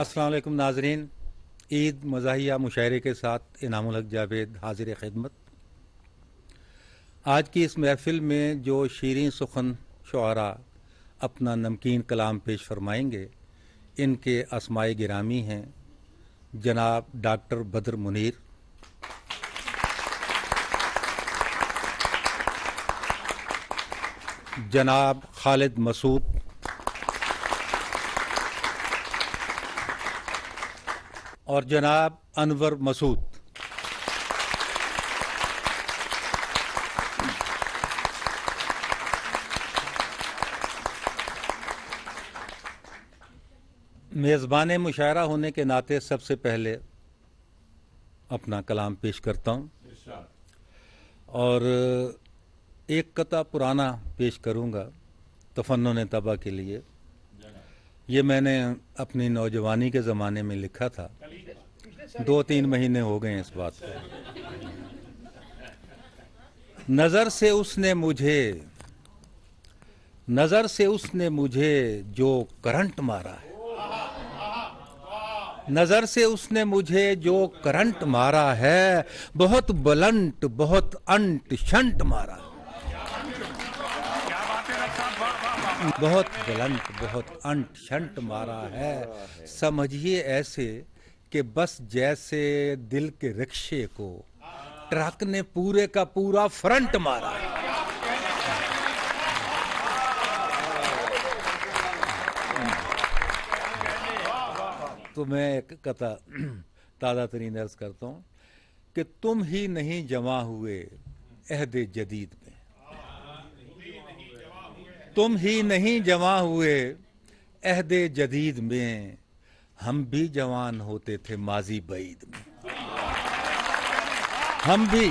अस्सलाम वालेकुम नाजरीन। ईद मज़ाहिया मुशायरे के साथ इनामुल हक जावेद हाजिर खिदमत। आज की इस महफिल में जो शीरीं सुखन शुआरा अपना नमकीन कलाम पेश फरमाएंगे, इनके अस्माए गिरामी हैं जनाब डॉक्टर बदर मुनीर, जनाब खालिद मसूद, और जनाब अनवर मसूद। मेज़बान मुशायरा होने के नाते सबसे पहले अपना कलाम पेश करता हूँ और एक कता पुराना पेश करूँगा तफन्नुन तबा के लिए। ये मैंने अपनी नौजवानी के ज़माने में लिखा था, 2-3 महीने हो गए इस बात को। नज़र से उसने मुझे जो करंट मारा है, नज़र से उसने मुझे जो करंट मारा है, बहुत बुलंद बहुत अंट शंट मारा, बहुत बुलंद बहुत अंट शंट मारा है। समझिए ऐसे कि बस जैसे दिल के रिक्शे को ट्रक ने पूरे का पूरा फ्रंट मारा है। तो मैं एक कथा ताज़ा तरीन अर्ज करता हूँ कि तुम ही नहीं जमा हुए अहद जदीद में, तुम ही नहीं जमा हुए अहद जदीद में, हम भी जवान होते थे माजी बईद में। हम भी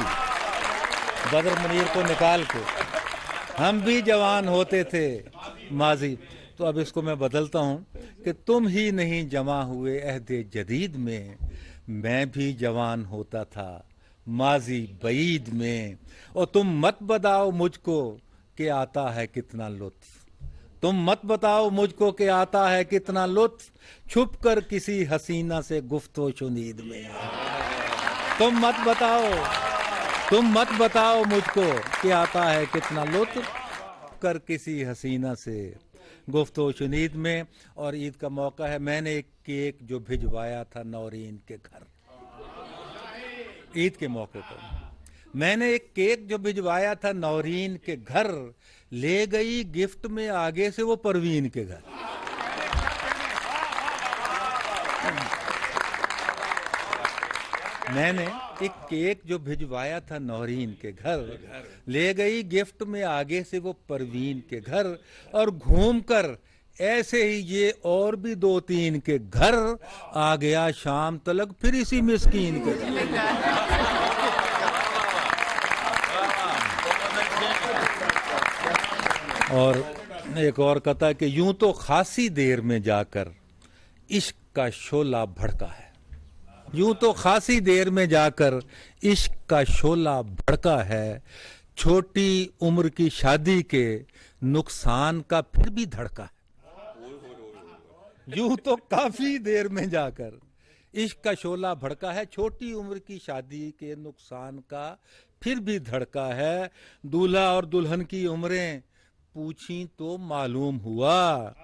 बदर मुनीर को निकाल के हम भी जवान होते थे माजी। तो अब इसको मैं बदलता हूँ कि तुम ही नहीं जमा हुए अहद जदीद में, मैं भी जवान होता था माजी बईद में। और तुम मत बताओ मुझको कि आता है कितना लुत्फ, तुम मत बताओ मुझको कि आता है कितना लुत्फ, छुप कर किसी हसीना से गुफ्तो शुनीद में। तुम मत बताओ मुझको कि आता है कितना लुत्फ, कर किसी हसीना से गुफ्तो शुनीद में। और ईद का मौका है, मैंने एक केक जो भिजवाया था नौरीन के घर, ईद के मौके पर मैंने एक केक जो भिजवाया था नौरीन के घर, ले गई गिफ्ट में आगे से वो परवीन के घर। मैंने एक केक जो भिजवाया था नौरीन के घर, ले गई गिफ्ट में आगे से वो परवीन के घर। और घूमकर ऐसे ही ये और भी 2-3 के घर आ गया शाम तलक, फिर इसी मिस्कीन के घर। और एक और कथा कि यूं तो खासी देर में जाकर इश्क का शोला भड़का है, यूं तो खासी देर में जाकर इश्क का शोला भड़का है, छोटी उम्र की शादी के नुकसान का फिर भी धड़का है। यूं तो काफी देर में जाकर इश्क का शोला भड़का है, छोटी उम्र की शादी के नुकसान का फिर भी धड़का है। दूल्हा और दुल्हन की उम्रें पूछी तो मालूम हुआ,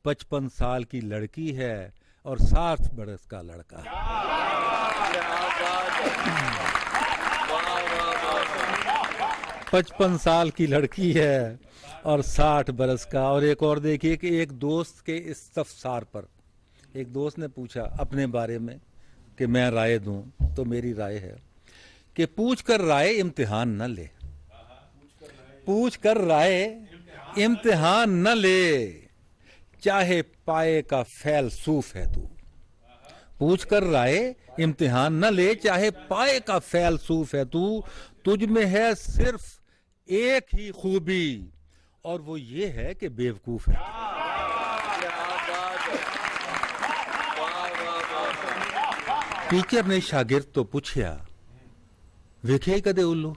55 साल की लड़की है और 60 बरस का लड़का। 55 साल की लड़की है और 60 बरस का। और एक और देखिए कि एक दोस्त के इस्तफसार पर एक दोस्त ने पूछा अपने बारे में कि मैं राय दूं, तो मेरी राय है कि पूछ कर राय इम्तिहान न ले, पूछ कर राय इम्तिहान न ले, चाहे पाए का फैलसूफ है तू। पूछ कर राय इम्तिहान न ले, चाहे पाए का फैलसूफ है तू। तुझ में है सिर्फ एक ही खूबी, और वो ये है कि बेवकूफ है। टीचर ने शागिर्द तो पूछया, वेखे कदे उल्लू।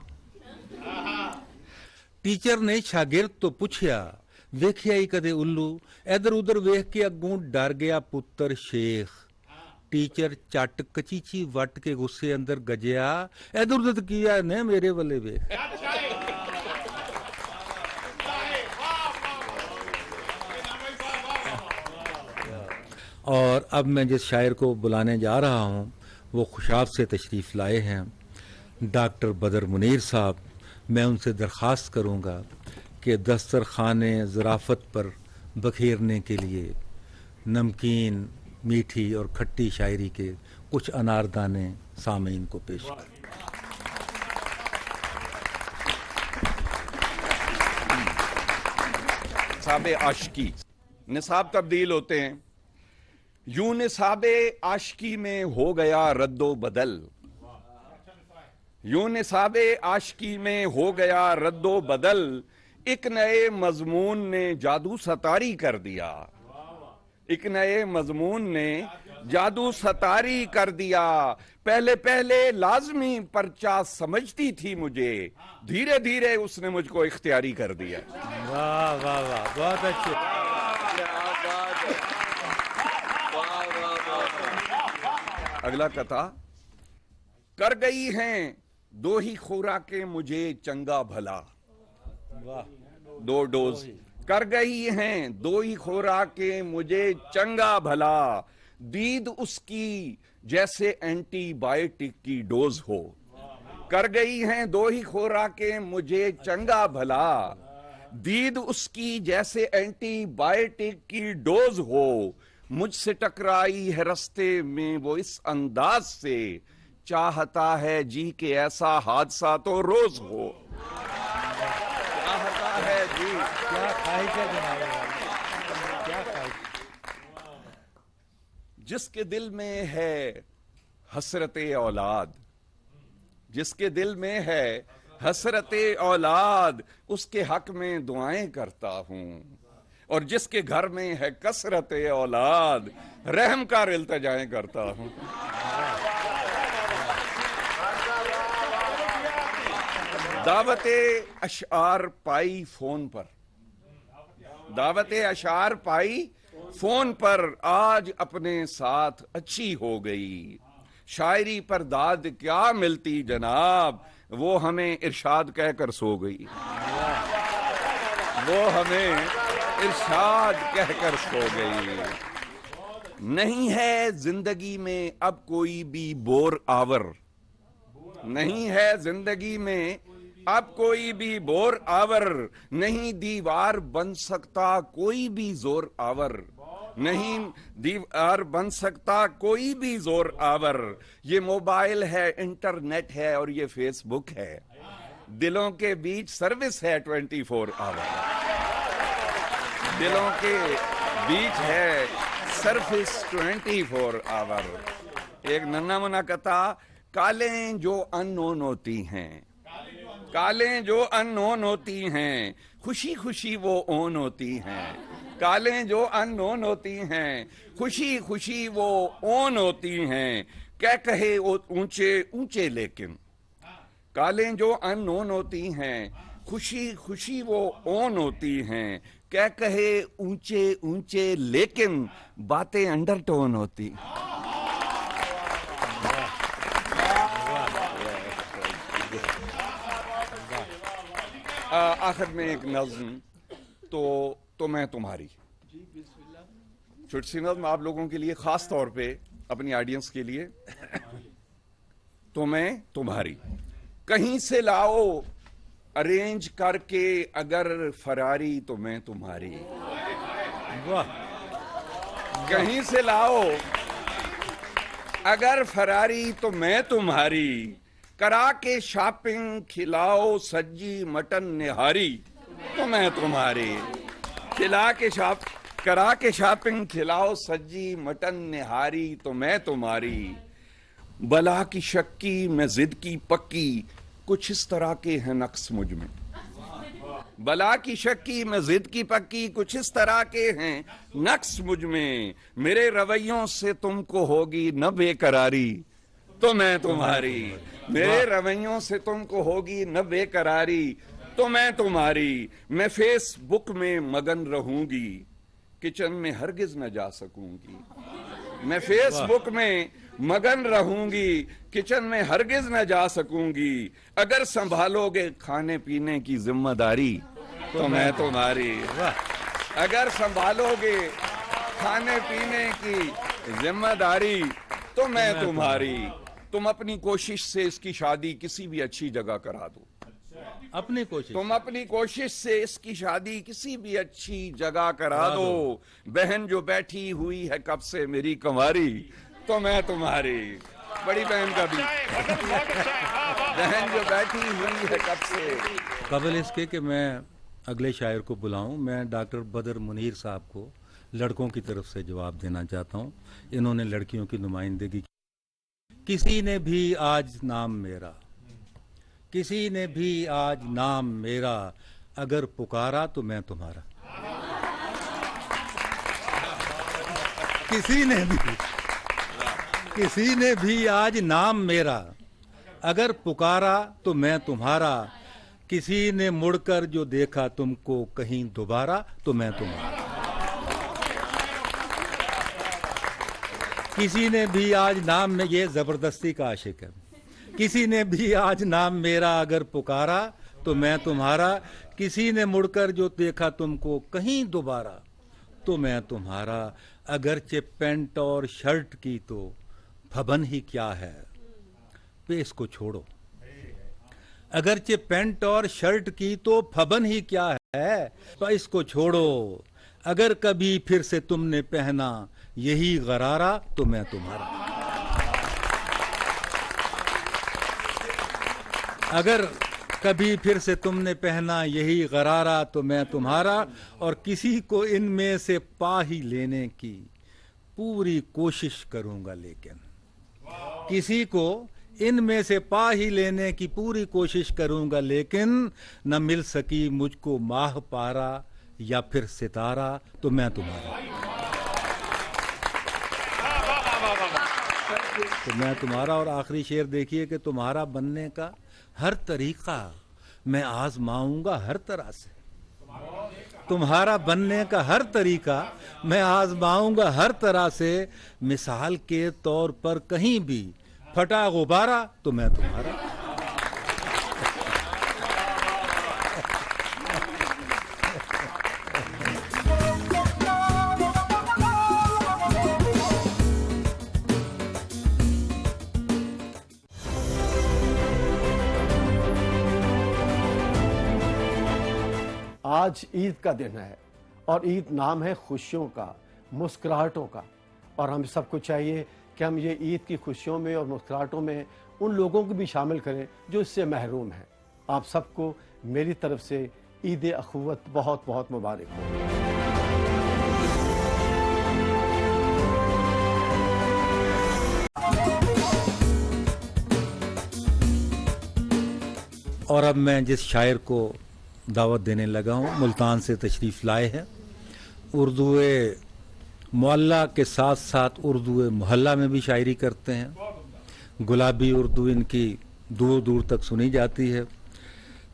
टीचर ने शागिर्द तो पूछया, वेख्या ही कदे उल्लू। इधर उधर वेख के अगों डर गया पुत्र शेख, टीचर चट कचीची वट के गुस्से अंदर गजया इधर उधर किया ने मेरे वाले वे। और अब मैं जिस शायर को बुलाने जा रहा हूँ वो खुशाब से तशरीफ़ लाए हैं, डॉक्टर बदर मुनीर साहब। मैं उनसे दरख्वास्त करूँगा कि दस्तरखाने ज़राफ़त पर बखेरने के लिए नमकीन, मीठी और खट्टी शायरी के कुछ अनारदाने सामीन को पेश करें। निसाबे आशिकी, निसाब तब्दील होते हैं। यूं निसाबे आशिकी में हो गया रद्दो बदल, यूं निसाबे आशिकी में हो गया रद्दो बदल, एक नए मजमून ने जादू सतारी कर दिया, एक नए मजमून ने जादू सतारी कर दिया। पहले पहले लाजमी पर्चा समझती थी मुझे, धीरे धीरे उसने मुझको इख्तियारी कर दिया। वाह वाह वाह, बहुत अच्छे। अगला कथा, कर गई हैं दो ही खुराकें मुझे चंगा भला, दो डोज कर गई हैं दो ही खुराकें मुझे चंगा भला, दीद उसकी जैसे एंटीबायोटिक की डोज हो। कर गई हैं दो ही खुराकें मुझे चंगा भला, दीद उसकी जैसे एंटीबायोटिक की डोज हो। मुझसे टकराई है रास्ते में वो इस अंदाज से, चाहता है जी कि ऐसा हादसा तो रोज हो। चाहता है जी, क्या ख्वाहिश है जनाब, क्या ख्वाहिश। जिसके दिल में है हसरते औलाद, जिसके दिल में है हसरते औलाद, उसके हक में दुआएं करता हूं। और जिसके घर में है कसरत औलाद, रहम का इल्तिजाएं करता हूं। दावते अशार पाई फोन पर, दावते अशार पाई फोन पर, आज अपने साथ अच्छी हो गई। शायरी पर दाद क्या मिलती जनाब, वो हमें इरशाद कहकर सो गई, वो हमें इरशाद कहकर सो गई। नहीं है जिंदगी में अब कोई भी बोर आवर, नहीं है जिंदगी में अब कोई भी बोर आवर, नहीं दीवार बन सकता कोई भी जोर आवर, नहीं दीवार बन सकता कोई भी जोर आवर। ये मोबाइल है, इंटरनेट है और ये फेसबुक है, दिलों के बीच सर्विस है 24 आवर, दिलों के बीच है सर्विस 24 आवर। एक नन्ना मुन्ना कथा, कालें जो अननोन होती हैं, कालें जो अननोन होती हैं, खुशी खुशी वो ओन होती हैं। कालें जो अननोन होती हैं, खुशी खुशी वो ओन होती हैं। क्या कहे ऊंचे ऊंचे लेकिन, कालें जो अननोन होती हैं, खुशी खुशी वो ओन होती हैं। क्या कहे ऊंचे ऊंचे लेकिन बातें अंडरटोन होती। आखिर में एक नज्म, तो मैं तुम्हारी, छोटी सी नज्म आप लोगों के लिए, खास तौर पे अपनी ऑडियंस के लिए। तो मैं तुम्हारी, कहीं से लाओ अरेंज करके अगर फरारी, तो मैं तुम्हारी। वाह, कहीं से लाओ अगर फरारी, तो मैं तुम्हारी। करा के शॉपिंग खिलाओ सज्जी मटन निहारी, तो मैं तुम्हारी। करा के शॉपिंग खिलाओ सज्जी मटन निहारी, तो मैं तुम्हारी। बला की शक्की मैं जिद की पक्की, कुछ इस तरह के हैं नक्स मुझ में। बला की शक्की मैं जिद की पक्की, कुछ इस तरह के हैं नक्स मुझ में। मेरे रवैयों से तुमको होगी न बेकरारी, तो मैं तुम्हारी। मेरे रवैयों से तुमको होगी न बेकरारी, तो मैं तुम्हारी। मैं फेसबुक में मगन रहूंगी, किचन में हरगिज न जा सकूंगी। मैं फेसबुक में मगन रहूंगी, किचन में हरगिज न जा सकूंगी। अगर संभालोगे खाने पीने की जिम्मेदारी तो मैं तुम्हारी। अगर संभालोगे खाने पीने की जिम्मेदारी तो मैं तुम्हारी। तुम अपनी कोशिश से इसकी शादी किसी भी अच्छी जगह करा दो। अपनी कोशिश, तुम अपनी कोशिश से इसकी शादी किसी भी अच्छी जगह करा दो। बहन जो बैठी हुई है कब से मेरी कंवारी तो मैं तुम्हारी। बड़ी बहन का भी बहन जो बैठी हुई है कब से। कबल इसके कि मैं अगले शायर को बुलाऊं, मैं डॉक्टर बदर मुनीर साहब को लड़कों की तरफ से जवाब देना चाहता हूं। इन्होंने लड़कियों की नुमाइंदगी की। किसी ने भी आज नाम मेरा, किसी ने भी आज नाम मेरा, अगर पुकारा तो मैं तुम्हारा। किसी ने भी आज नाम मेरा, अगर पुकारा तो मैं तुम्हारा। किसी ने मुड़कर जो देखा तुमको कहीं दोबारा तो मैं तुम्हारा। किसी ने भी आज नाम में, ये जबरदस्ती का आशिक है। किसी ने भी आज नाम मेरा अगर पुकारा तो मैं तुम्हारा। किसी ने मुड़कर जो देखा तुमको कहीं दोबारा तो मैं तुम्हारा। अगरचे पेंट और शर्ट की तो फबन ही क्या है, पे इसको छोड़ो। अगरचे पेंट और शर्ट की तो फबन ही क्या है, पर इसको छोड़ो। अगर कभी फिर से तुमने पहना यही गरारा तो मैं तुम्हारा। अगर कभी फिर से तुमने पहना यही गरारा तो मैं तुम्हारा। और किसी को इनमें से पा ही लेने की पूरी कोशिश करूंगा, लेकिन किसी को इनमें से पा ही लेने की पूरी कोशिश करूंगा, लेकिन न मिल सकी मुझको माह पारा या फिर सितारा तो मैं तुम्हारा। तो मैं तुम्हारा। और आखिरी शेर देखिए कि तुम्हारा बनने का हर तरीका मैं आजमाऊंगा हर तरह से। तुम्हारा बनने का हर तरीका मैं आजमाऊंगा हर तरह से। मिसाल के तौर पर कहीं भी फटा गुब्बारा तो मैं तुम्हारा। आज ईद का दिन है और ईद नाम है खुशियों का, मुस्कुराहटों का। और हम सबको चाहिए कि हम ये ईद की खुशियों में और मुस्कुराहटों में उन लोगों को भी शामिल करें जो इससे महरूम हैं। आप सबको मेरी तरफ से ईद अखुवत बहुत बहुत मुबारक हो। और अब मैं जिस शायर को दावत देने लगा हूँ, मुल्तान से तशरीफ़ लाए हैं। उर्दूए मोहल्ला के साथ साथ उर्दूए मोहल्ला में भी शायरी करते हैं। गुलाबी उर्दू इनकी दूर दूर तक सुनी जाती है।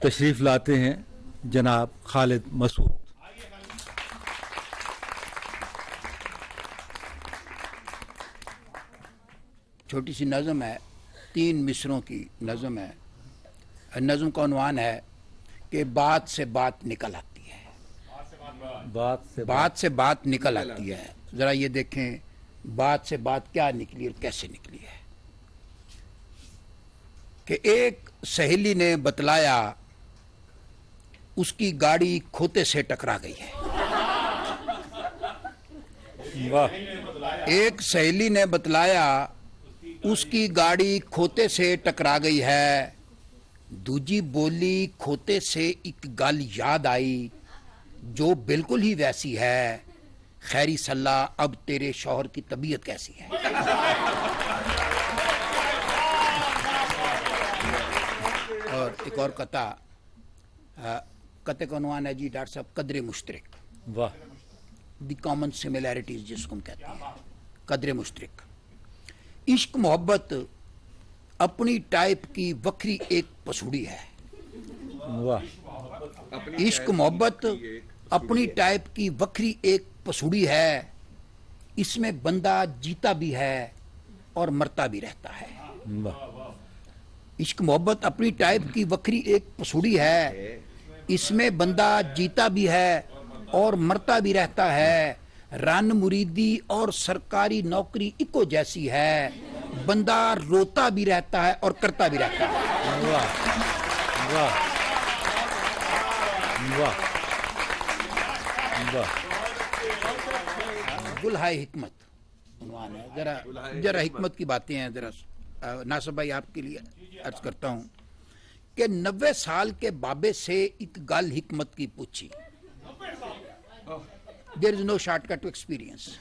तशरीफ़ लाते हैं जनाब खालिद मसूद। छोटी सी नज़म है, 3 मिसरों की नज़म है। नज़म का उन्वान है कि बात से बात निकल आती है। बात से बात निकल आती है। ज़रा ये देखें बात से बात क्या निकली और कैसे निकली है। कि एक सहेली ने बतलाया उसकी गाड़ी खोते से टकरा गई है। वाह। एक सहेली ने बतलाया उसकी गाड़ी खोते से टकरा गई है। दूजी बोली खोते से एक गल याद आई जो बिल्कुल ही वैसी है। खैरी सल्ला अब तेरे शौहर की तबीयत कैसी है। और एक और कते का उन्वान है जी डॉक्टर साहब कदरे मुश्तरक। वाह। द कॉमन सिमिलैरिटीज जिसको हम कहते हैं, कदरे मुश्तरक। इश्क मोहब्बत अपनी टाइप की वक्री एक पसूड़ी है। वाह। इश्क मोहब्बत अपनी टाइप की वक्री एक पसूड़ी है। इसमें बंदा जीता भी है और मरता भी रहता है। वाह। इश्क मोहब्बत अपनी टाइप की वक्री एक पसूड़ी है, इसमें बंदा जीता भी है और मरता भी रहता है। रन मुरीदी और सरकारी नौकरी इको जैसी है, बंदा रोता भी रहता है और करता भी रहता है। वाह वाह वाह वाह। गुलहाय हिकमत उन्वान है। जरा हिकमत की बातें हैं। जरा नासिर भाई आपके लिए अर्ज करता हूं कि 90 साल के बाबे से एक गल हिकमत की पूछी। There is no shortcut to experience.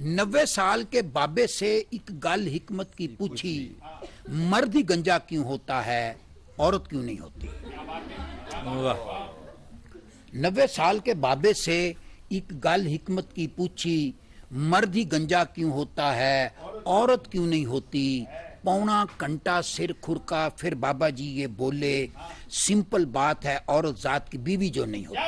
90 साल के बाबे से एक गल हिकमत की पूछी, मर्द ही गंजा क्यों होता है, औरत क्यों नहीं होती। वाह। 90 साल के बाबे से एक गल हिकमत की पूछी, मर्द ही गंजा क्यों होता है, औरत क्यों नहीं होती। पौना घंटा सिर खुरका, फिर बाबा जी ये बोले, सिंपल बात है, औरत जात की बीवी जो नहीं होती।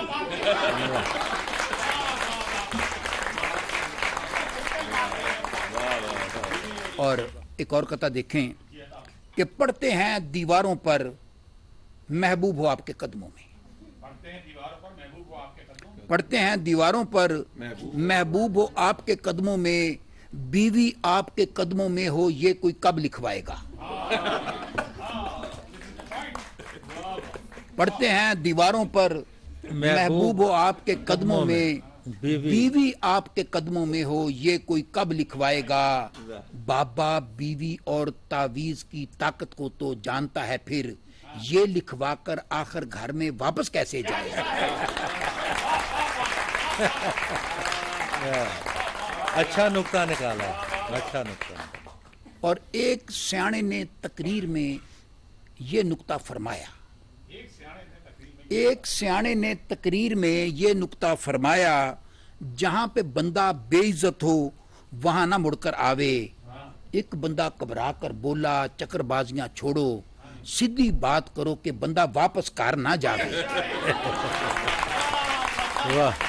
और एक और कथा देखें कि पढ़ते हैं दीवारों पर महबूब हो आपके कदमों में। पढ़ते हैं दीवारों पर महबूब हो आपके कदमों में, बीवी आपके कदमों में हो ये कोई कब लिखवाएगा। पढ़ते हैं दीवारों पर महबूब हो आपके कदमों में, बीवी आपके कदमों में हो ये कोई कब लिखवाएगा। बाबा बीवी और तावीज की ताकत को तो जानता है, फिर ये लिखवा कर आखिर घर में वापस कैसे जाएगा। अच्छा नुक्ता निकाला, अच्छा नुक्ता। और एक सियाने ने तकरीर में ये नुक्ता फरमाया। एक सियाने ने तकरीर में ये नुक्ता फरमाया, जहां पे बंदा बेइज्जत हो वहां ना मुड़कर आवे। एक बंदा घबरा कर बोला, चक्करबाजियां छोड़ो, सीधी बात करो कि बंदा वापस घर ना जावे। वाह।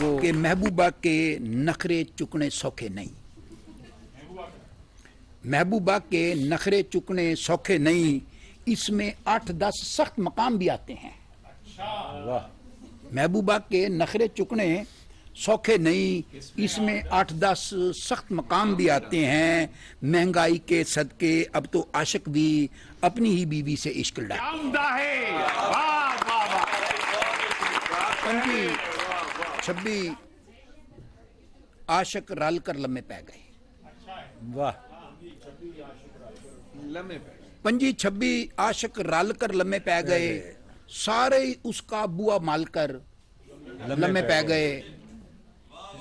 कि महबूबा के नखरे चुकने सौखे नहीं। महबूबा के नखरे चुकने सौखे नहीं, इसमें 8-10 सख्त मकाम भी आते हैं। वाह। महबूबा के नखरे चुकने सौखे नहीं, इसमें 8-10 सख्त मकाम भी आते हैं। महंगाई के सदके अब तो आशिक भी अपनी ही बीवी से इश्क लड़ाते हैं। 26 आशिक रल कर लम्हे पै गए। वाह। 25 आशिक रल कर लम्हे पै गए, सारे उसका बुआ मालकर लम्हे पै गए।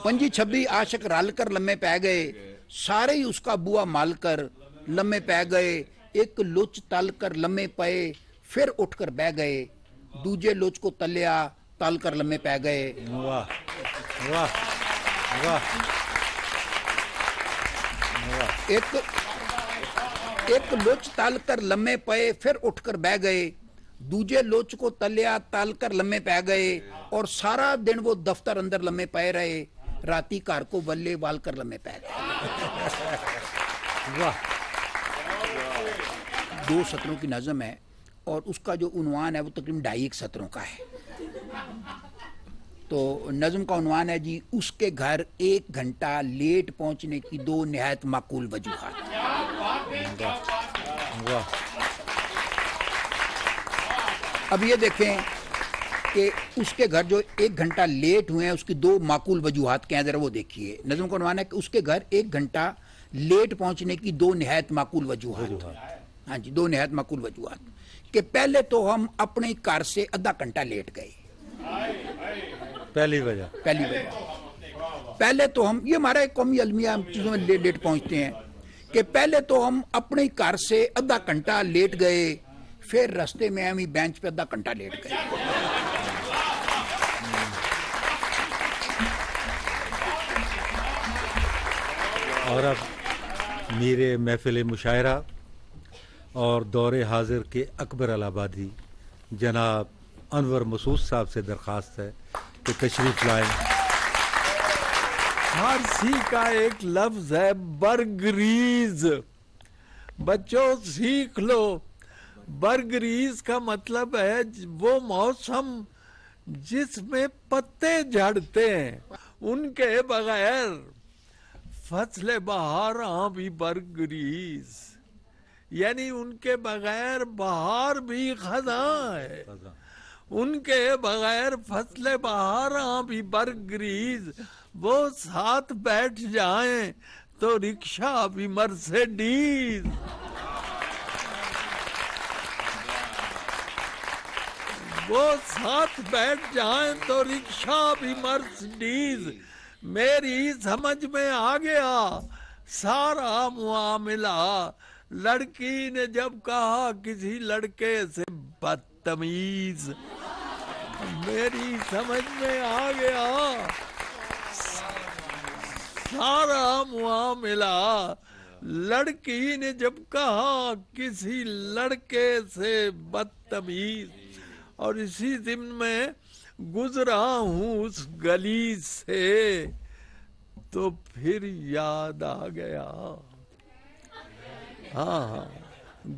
25 आशिक रल कर लम्हे पै गए, सारे ही उसका बुआ मालकर लम्हे पै गए। एक लुच तल कर लम्हे पे, फिर उठकर बह गए। दूजे लुच को तलिया, तल कर लम्हे पै गए। वाह वाह वाह। एक लुच तल कर लम्हे पे, फिर उठकर बह गए। दूजे लुच को तलिया, तल कर लम्हे पै गए। और सारा दिन वो दफ्तर अंदर लम्हे पै रहे, राती घर को वल्ले वाल कर लम्हे पै गए। वाह। 2 सत्रों की नज़म है और उसका जो उन्वान है वो तकरीबन 2.5 सत्रों का है। तो नज़म का उन्वान है जी, उसके घर 1 घंटा लेट पहुंचने की 2 निहायत माकूल वजूहात। वाह। अब ये देखें कि उसके घर जो 1 घंटा लेट हुए हैं, उसकी 2 माकूल वजूहात क्या है, जरा वो देखिए। नज़म का उन्वान है कि उसके घर 1 घंटा लेट पहुंचने की 2 निहायत माकूल वजूहात। हाँ जी, 2 निहायत माकूल वजूहात। कि पहले तो हम अपने घर से आधा घंटा लेट गए। पहली वजह पहले तो हम, ये हमारा एक कौमी अलमिया, हम चीज़ों में लेट पहुंचते हैं कि पहले तो हम अपने घर से आधा घंटा लेट गए, फिर रास्ते में हम ही बेंच पे आधा घंटा लेट गए। और अब मेरे महफिल मुशायरा और दौरे हाजिर के अकबर अलाहाबादी जनाब अनवर मसूद साहब से दरख्वास्त है कि तशरीफ लाएं। फारसी का एक लफ्ज है बरगरीज। बच्चों सीख लो, बरगरीज का मतलब है वो मौसम जिसमें पत्ते झड़ते हैं, उनके बगैर फसले बहार भी बरगरीज, यानी उनके बगैर बहार भी खजा है, उनके बगैर फसले बहार भी बरगरीज। वो साथ बैठ जाएं तो रिक्शा भी मर्सिडीज। वो साथ बैठ जाएं तो रिक्शा भी मर्सिडीज। मेरी समझ में आ गया सारा मामला। लड़की ने जब कहा किसी लड़के से बदतमीज, मेरी समझ में आ गया सारा मामला। लड़की ने जब कहा किसी लड़के से बदतमीज, और इसी दिन में गुजरा हूँ उस गली से तो फिर याद आ गया। हाँ,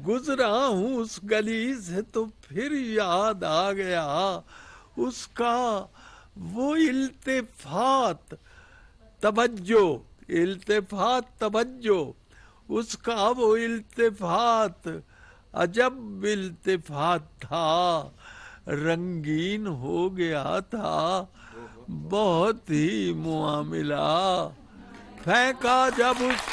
गुजरा हूँ उस गली से तो फिर याद आ गया उसका वो इल्तिफात तवज्जो, इल्तिफात तवज्जो, उसका वो इल्तिफात अजब इल्तिफात था, रंगीन हो गया था बहुत ही मुआमिला। फेंका जब उस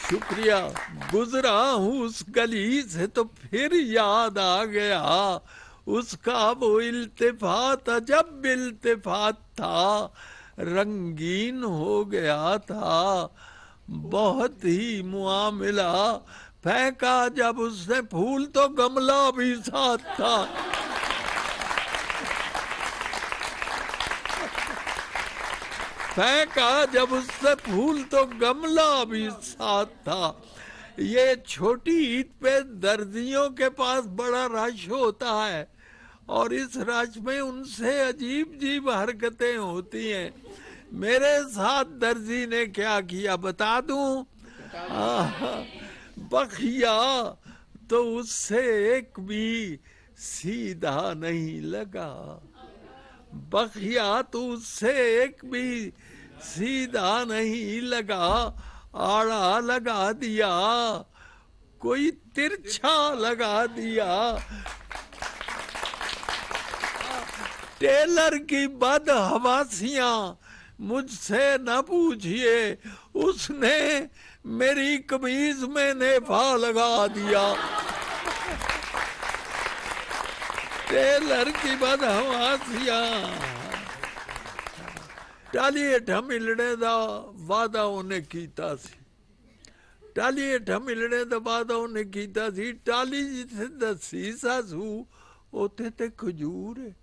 शुक्रिया, गुजरा हूँ उस गली से तो फिर याद आ गया उसका वो इल्तिफात अजब इल्तिफात था, रंगीन हो गया था बहुत ही मुआमिला। फेंका जब उसने फूल तो गमला भी साथ था। फेंका जब उसने फूल तो गमला भी साथ था। ये छोटी ईद पे दर्जियों के पास बड़ा रश होता है और इस रश में उनसे अजीब अजीब हरकतें होती हैं। मेरे साथ दर्जी ने क्या किया बता दूं? बखिया तो उससे एक भी सीधा नहीं लगा, बखिया तो उससे एक भी सीधा नहीं लगा, आड़ा लगा दिया कोई तिरछा लगा दिया। टेलर की बदहवासियां मुझसे न पूछिए, उसने मेरी कमीज में नेफा लगा दिया। टेलर की बदहवासियां टाली हेठा मिलने दा वादा उन्हें कीता सी, टाली हेठा मिलने दा वादा उन्हें कीता सी। टाली जिथे दसी सासू उथे ते खजूर है।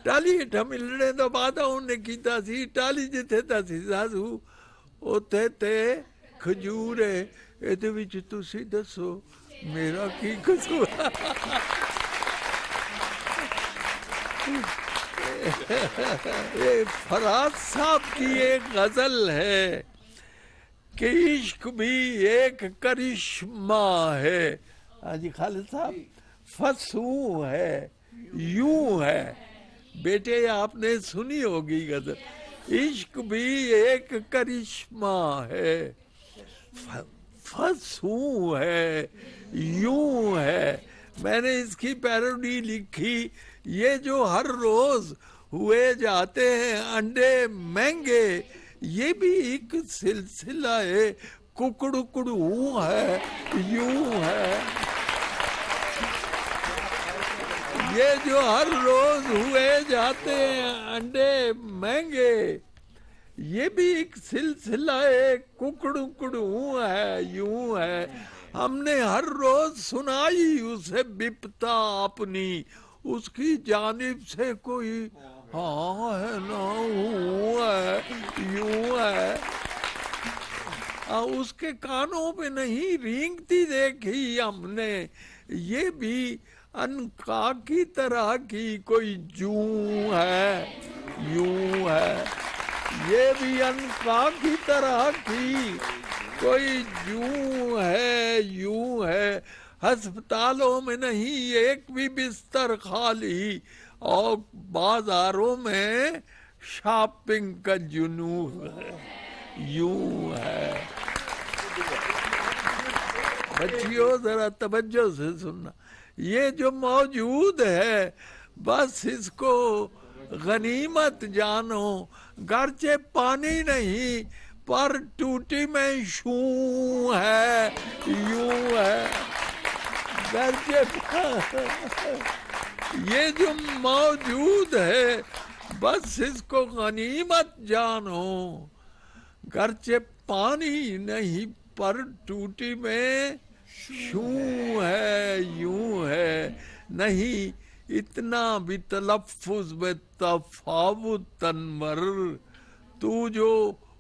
टाली हेठा मिलने दा वादा उन्हें कीता सी, टाली जिथे दसी सासू उथे ते खजूर है। ਇਹਦੇ ਵਿੱਚ ਤੁਸੀਂ ਦੱਸੋ मेरा की कसूर? फराज साहब की एक गजल है कि इश्क भी एक करिश्मा है। हाजी खालिद साहब, फसू है यूं है। बेटे आपने सुनी होगी गजल, इश्क भी एक करिश्मा है, फसू है यूं है। मैंने इसकी पैरोडी लिखी, ये जो हर रोज हुए जाते हैं अंडे महंगे, ये भी एक सिलसिला है, कुकड़ू है यूं है। ये जो हर रोज हुए जाते हैं अंडे महंगे, ये भी एक सिलसिला है, कुकड़ू है यूं है। हमने हर रोज सुनाई उसे बिपता अपनी, उसकी जानिब से कोई हाँ है ना हूँ है यूं है। उसके कानों पे नहीं रेंगती देखी हमने, ये भी अनका की तरह की कोई जूं है, यूं है, ये भी अनका की तरह की कोई जूं है, यूं है। अस्पतालों में नहीं एक भी बिस्तर खाली, और बाजारों में शॉपिंग का जुनून है, यूं है। बच्चियों जरा तवज्जो से सुनना, ये जो मौजूद है बस इसको गनीमत जानो, गर्चे पानी नहीं पर टूटी में शू है, यूं है। गर्चे ये जो मौजूद है बस इसको गनीमत जानो, गर्चे पानी नहीं पर टूटी में शू है, यूं है। नहीं इतना भी तलफ्फुज में तफावुत तन्वर, तू जो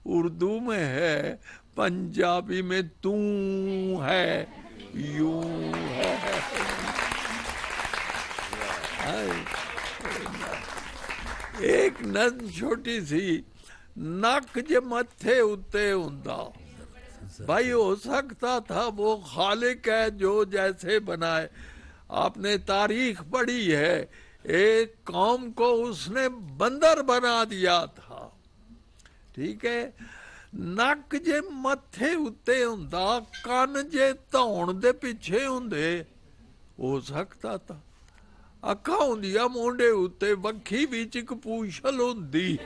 उर्दू में है पंजाबी में तू है, यूं है। एक नज़्म छोटी सी, नक जे मथे उत्ते हुंदा, भाई हो सकता था वो खालिक है जो जैसे बनाए। आपने तारीख पढ़ी है, एक कौम को उसने बंदर बना दिया था, ठीक है। नक जे मथे उत्ते हुंदा, कान जे धौण दे पिछे हुंदे, हो सकता था। अखा हुंदिया मोंडे उत्ते, वक्खी विच इक पूछल हुंदी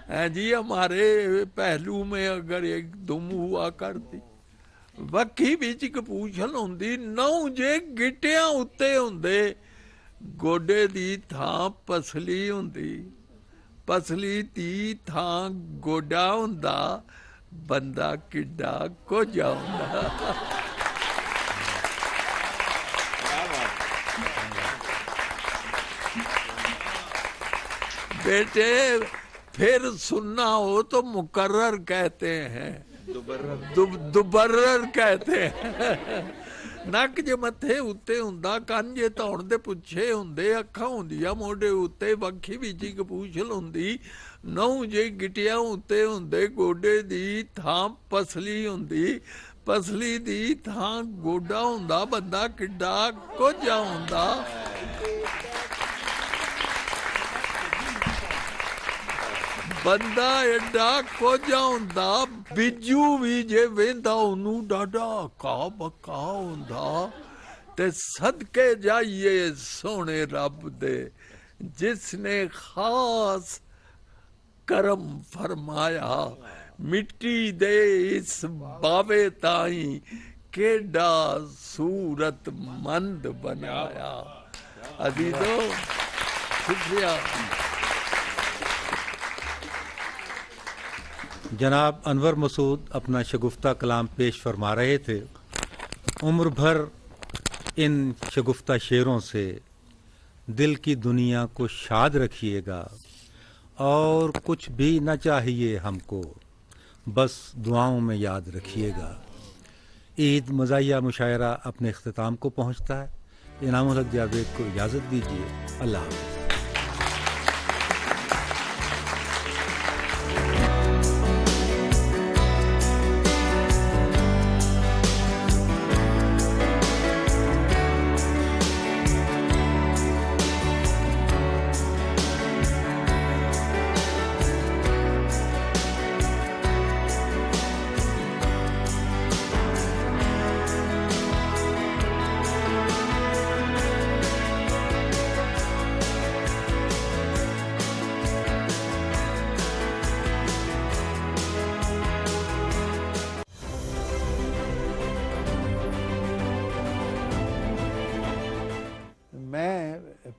है जी, हमारे पहलू में अगर एक दुम हुआ करती, वक्खी विच इक पूछल हुंदी, नौ जे गिटियां उत्ते हुंदे, गोडे दी थां पसली हुंदी, पसली दी थां गोडा हुंदा, बंदा किड्डा कोजा हुंदा। बेटे फिर सुनना हो तो मुकर्रर कहते हैं, दुबर्रर कहते हैं। नक जे मथे उत्ते हुंदा, कंन जे धौण दे पुछे हुंदे, अखां हुंदियां मोढे उत्ते, वक्खी विच इक पूछल हुंदी, नहुं जे गिटियां उत्ते हुंदे, गोडे दी थां पसली हुंदी, पसली दी थां गोडा हुंदा, बंदा किड्डा कोझा हुंदा। बंदा एडा कोझा हुंदा, बिजू भी जे वेंदा ओनू डाडा का बका हुंदा। ते सदके जाइए सोने रब दे, जिसने खास करम फरमाया, मिट्टी दे इस बावे ताई केडा सूरत मंद बनाया। अजीजों शुक्रिया। जनाब अनवर मसूद अपना शगुफ्ता कलाम पेश फरमा रहे थे। उम्र भर इन शगुफ्ता शेरों से दिल की दुनिया को शाद रखिएगा, और कुछ भी न चाहिए हमको, बस दुआओं में याद रखिएगा। ईद मज़ाहिया मुशायरा अपने इख्तिताम को पहुँचता है। इनामुल हक जावेद को इजाज़त दीजिए। अल्लाह हाफ़िज़।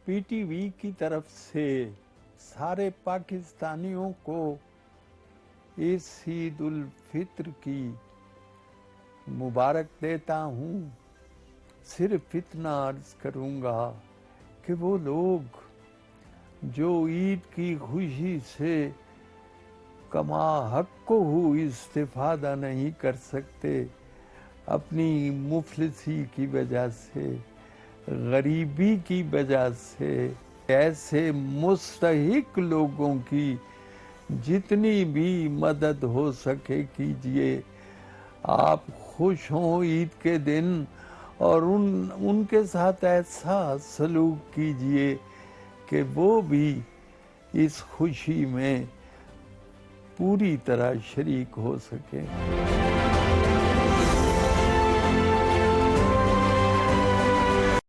पीटीवी की तरफ से सारे पाकिस्तानियों को इस ईद उल फित्र की मुबारक देता हूँ। सिर्फ इतना अर्ज करूँगा कि वो लोग जो ईद की खुशी से कमा हक को इस्तिफादा नहीं कर सकते, अपनी मुफलिसी की वजह से, गरीबी की वजह से। ऐसे मुस्तहिक लोगों की जितनी भी मदद हो सके कीजिए। आप खुश हों ईद के दिन और उनके साथ ऐसा सलूक कीजिए कि वो भी इस खुशी में पूरी तरह शरीक हो सके।